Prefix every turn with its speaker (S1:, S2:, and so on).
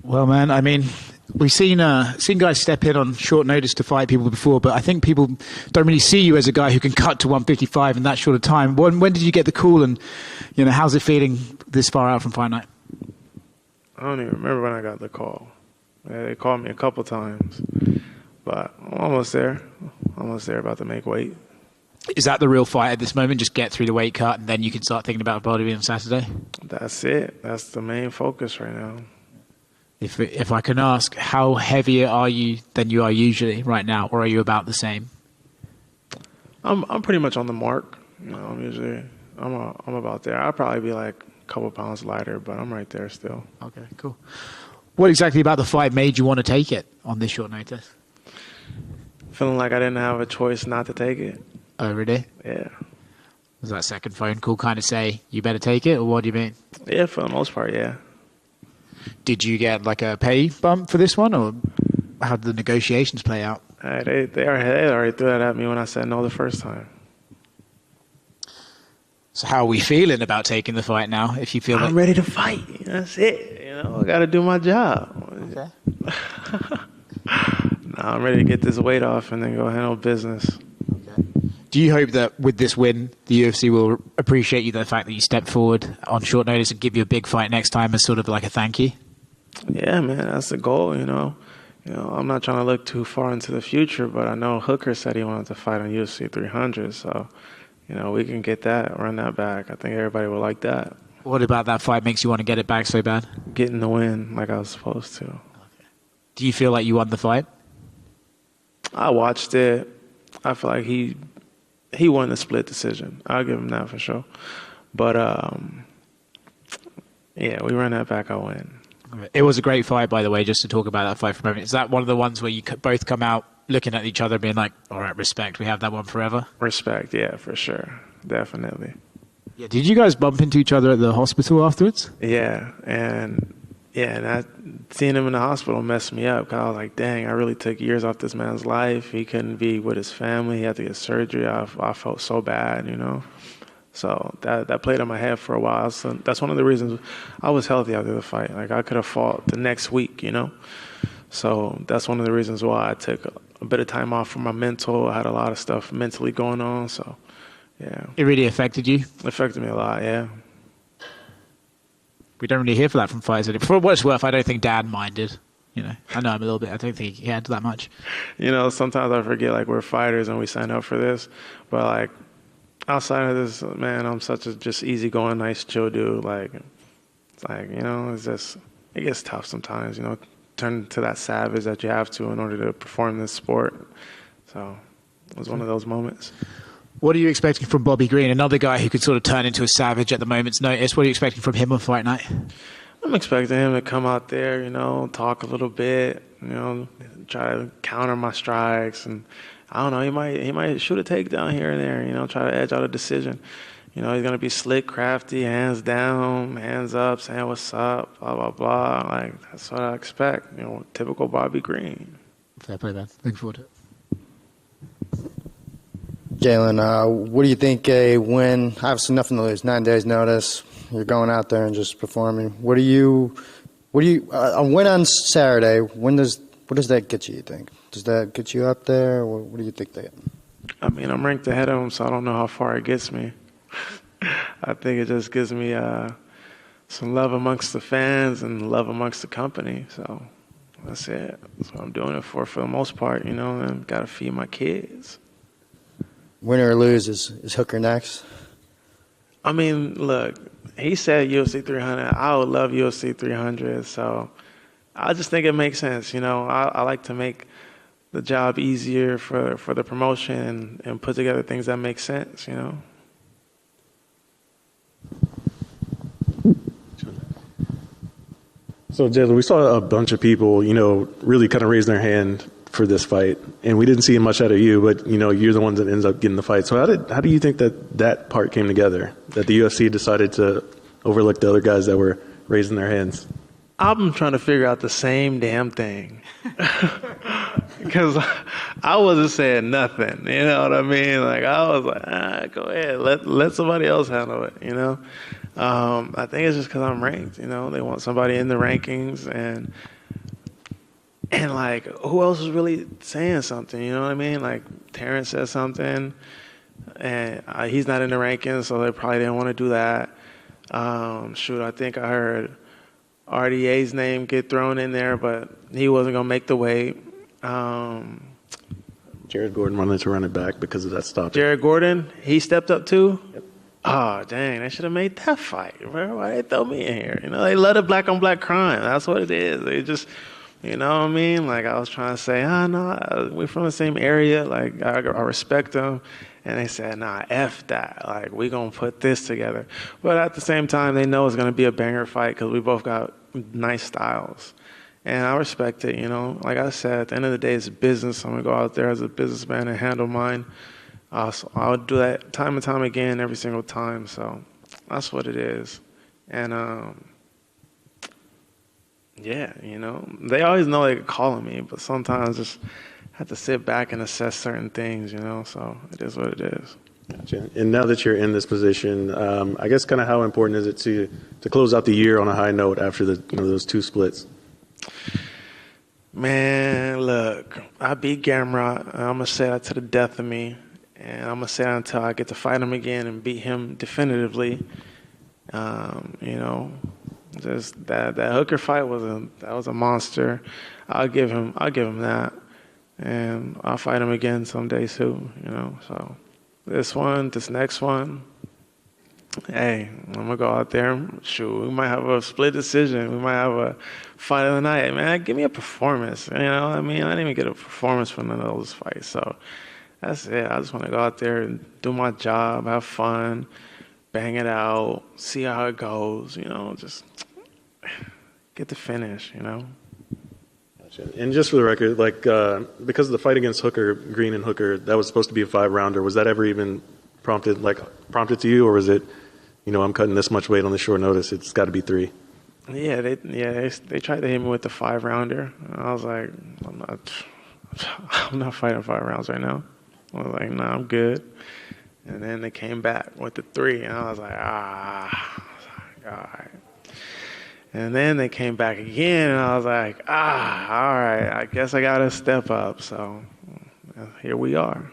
S1: Well, man, I mean, we've seen guys step in on short notice to fight people before, but I think people don't really see you as a guy who can cut to 155 in that short of time. When did you get the call, and how's it feeling this far out from fight night?
S2: I don't even remember when I got the call. They called me a couple times, but I'm almost there. Almost there, about to make weight.
S1: Is that the real fight at this moment? Just get through the weight cut, and then you can start thinking about bodybuilding on Saturday?
S2: That's it. That's the main focus right now.
S1: If I can ask, how heavier are you than you are usually right now, or are you about the same?
S2: I'm pretty much on the mark. I'm about there. I'll probably be like a couple pounds lighter, but I'm right there still.
S1: Okay, cool. What exactly about the fight made you want to take it on this short notice?
S2: Feeling like I didn't have a choice not to take it.
S1: Oh, really?
S2: Yeah.
S1: Was that second phone call kind of say, you better take it, or what do you mean?
S2: Yeah, for the most part, yeah.
S1: Did you get like a pay bump for this one, or how did the negotiations play out?
S2: They already threw that at me when I said no the first time.
S1: So how are we feeling about taking the fight now? If you feel
S2: I'm ready to fight. That's it. I got to do my job.
S1: Okay.
S2: I'm ready to get this weight off and then go handle business.
S1: Okay. Do you hope that with this win, the UFC will appreciate you, the fact that you stepped forward on short notice, and give you a big fight next time as sort of like a thank you? Yeah,
S2: man, that's the goal, I'm not trying to look too far into the future, but I know Hooker said he wanted to fight on UFC 300, so, we can get that, run that back. I think everybody will like that.
S1: What about that fight makes you want to get it back so bad?
S2: Getting the win like I was supposed to. Okay.
S1: Do you feel like you won the fight?
S2: I watched it. I feel like he won the split decision. I'll give him that for sure. But, yeah, we run that back, I win.
S1: It was a great fight, by the way, just to talk about that fight for a moment. Is that one of the ones where you both come out looking at each other being like, all right, respect, we have that one forever?
S2: Respect, yeah, for sure. Definitely.
S1: Yeah, did you guys bump into each other at the hospital afterwards?
S2: Yeah, and seeing him in the hospital messed me up, because I was like, dang, I really took years off this man's life. He couldn't be with his family. He had to get surgery. I felt so bad, So that played in my head for a while. So that's one of the reasons I was healthy after the fight. Like, I could have fought the next week, So that's one of the reasons why I took a bit of time off from my mental. I had a lot of stuff mentally going on, so yeah.
S1: It really affected you?
S2: It affected me a lot, yeah.
S1: We don't really hear for that from fighters. For what it's worth, I don't think Dan minded. I know him a little bit. I don't think he had that much.
S2: Sometimes I forget, like, we're fighters and we sign up for this. But, like, outside of this, man, I'm such a just easygoing, nice, chill dude. Like, it's like, it's just, it gets tough sometimes, turn to that savage that you have to in order to perform this sport. So it was one of those moments.
S1: What are you expecting from Bobby Green, another guy who could sort of turn into a savage at the moment's notice? What are you expecting from him on fight night?
S2: I'm expecting him to come out there, talk a little bit, try to counter my strikes. And I don't know, he might shoot a takedown here and there, try to edge out a decision. He's going to be slick, crafty, hands down, hands up, saying what's up, blah, blah, blah. Like, that's what I expect, typical Bobby Green.
S1: Fair play, man. Looking forward to it.
S3: Jalin, what do you think a win? Obviously nothing to lose, 9 days notice. You're going out there and just performing. What do you a win on Saturday, what does that get you think? Does that get you up there? Or what do you think that?
S2: I mean, I'm ranked ahead of him, so I don't know how far it gets me. I think it just gives me some love amongst the fans and love amongst the company. So that's it. That's what I'm doing it for the most part, and got to feed my kids.
S3: Win or lose, is Hooker next?
S2: I mean, look, he said UFC 300. I would love UFC 300, so I just think it makes sense. I like to make the job easier for the promotion and put together things that make sense,
S4: So, Jalin, we saw a bunch of people, really kind of raise their hand for this fight, and we didn't see much out of you, but you're the ones that ends up getting the fight. So how do you think that part came together, that the UFC decided to overlook the other guys that were raising their hands?
S2: I'm trying to figure out the same damn thing, because I wasn't saying nothing, you know what I mean? Like, I was like, go ahead, let somebody else handle it, I think it's just because I'm ranked, they want somebody in the rankings, and And like, who else was really saying something? You know what I mean? Like Terrence said something, and he's not in the rankings, so they probably didn't want to do that. I think I heard RDA's name get thrown in there, but he wasn't gonna make the weight.
S4: Jared Gordon wanted to run it back because of that stop.
S2: Jared Gordon, he stepped up too.
S4: Yep.
S2: Oh dang, they should have made that fight, bro. Why they throw me in here? You know, they love the black on black crime. That's what it is. They just, you know what I mean? Like I was trying to say, no, we're from the same area. Like I respect them. And they said, nah, F that. Like, we going to put this together. But at the same time, they know it's going to be a banger fight because we both got nice styles. And I respect it, you know. Like I said, at the end of the day, it's business. I'm going to go out there as a businessman and handle mine. I'll do that time and time again, every single time. So that's what it is. And, yeah, you know, they always know they're calling me, but sometimes just have to sit back and assess certain things, you know, so it is what it is.
S4: Gotcha. And now that you're in this position, I guess kind of how important is it to close out the year on a high note after those two splits?
S2: Man, look, I beat Gamrot. I'm going to say that to the death of me, and I'm going to say that until I get to fight him again and beat him definitively. You know, just that Hooker fight was a monster. I'll give him that. And I'll fight him again someday too, you know. So this next one, hey, I'm gonna go out there. Shoot, we might have a split decision. We might have a fight of the night. Man, give me a performance. You know what I mean? I didn't even get a performance for none of those fights. So that's it. I just want to go out there and do my job, have fun, bang it out, see how it goes. You know, just get the finish. You know.
S4: And just for the record, like because of the fight against Green and Hooker, that was supposed to be a 5-rounder. Was that ever even prompted to you, or was it, I'm cutting this much weight on the short notice, it's got to be 3?
S2: Yeah, they tried to hit me with the 5-rounder. I was like, I'm not fighting 5 rounds right now. I was like, nah, I'm good. And then they came back with the 3, and I was like, all right. And then they came back again, and I was like, all right, I guess I got to step up. So here we are.